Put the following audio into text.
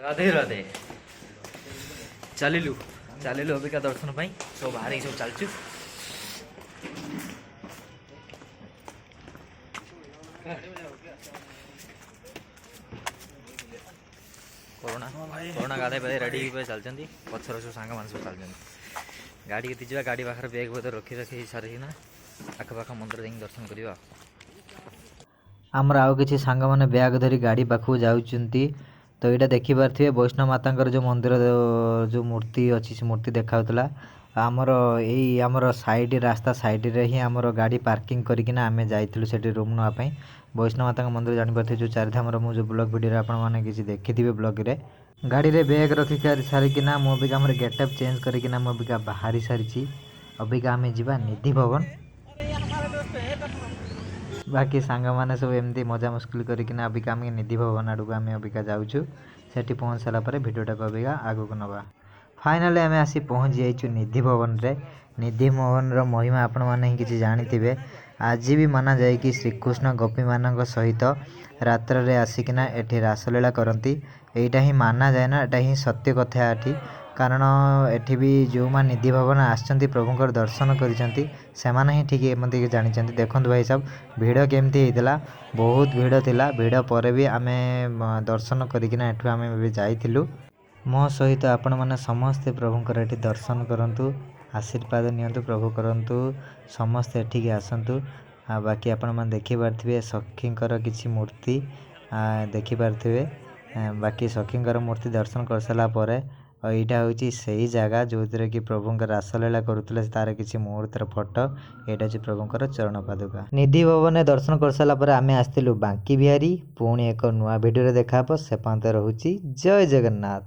राधे राधे चलिलु चलिलु अबिका दर्शन पाई सब बाहर सब चलचु कोरोना कोरोना गाधे पाधे रेडी चलती पचर सब सांग मान सब चलती गाड़ी के जा गाड़ी पाखे बैग बदर रखी रखी सारिना आखपाख मंदिर जाइए दर्शन करवा आमर आउ कि सांग मैंने बैग धरी गाड़ी पाखु जाऊँगी तो यहाँ देखिपे वैष्णव माता जो मंदिर जो मूर्ति अच्छी से मूर्ति देखा आमर यही आमर साइड रास्ता साइड रे ही आमर गाड़ी पार्किंग करना आम जाइलु से रूम नापी वैष्णव माता मंदिर जापर जो चारिधाम जो ब्लॉग वीडियो आपने किसी देखिथे ब्लॉग रे गाड़ी रे बैग रखी सारिकिना मुझे आम गेटअप चेंज करना मुझे बाहरी सारी अबिका आम जा निधि भवन बाकी सांग मैंने सब एमती मजा मुस्किल करना अबिका आम निधि भवन आड़ को आम अबिका जाऊँ से पहुँच सारापर भिडटा को अबिका आग को नवा फाइनाली आम आसी पहुँच जाइए निधि भवन रे निधि भवन महिमा आपण मैंने किसी जानी आज भी माना जाए कि श्रीकृष्ण गोपी मान सहित रात्र रे आसिकिना एठी रासलीला करती यहाँ ही माना जाए ना यहाँ ही सत्य कथा एठी कारण एठी भी जो मान निधि भवन आसचंती प्रभुंकर दर्शन करिसेंती सेमाने ही ठीक मत जानी देखो भाई साहब भिड़ केमती होता बहुत भिड़ थिला भिड़ पर भी आम दर्शन करना एठू आम जाइलु मो सहित आपण मैंने समस्ते प्रभुंकर एठी दर्शन करंतु आशीर्वाद नियंतु प्रभु करंतु समस्ते एठिकी आसंतु बाकी आपण मैंने देखिपारे सखींकर किसी मूर्ति देखिपारे बाकी सखींकर मूर्ति दर्शन कर सारा पर यहाँ हूँ से जगह जो थी कि प्रभुंकर रासलीला करुले तार किसी मुहूर्तर फोटो यहाँ हूँ प्रभुंकर चरण पादुका निधि भवन दर्शन कर सारा आम आसलु बांकी बिहारी पुणी एक नुआ भिडियो देखा से पांत रोचे जय जगन्नाथ।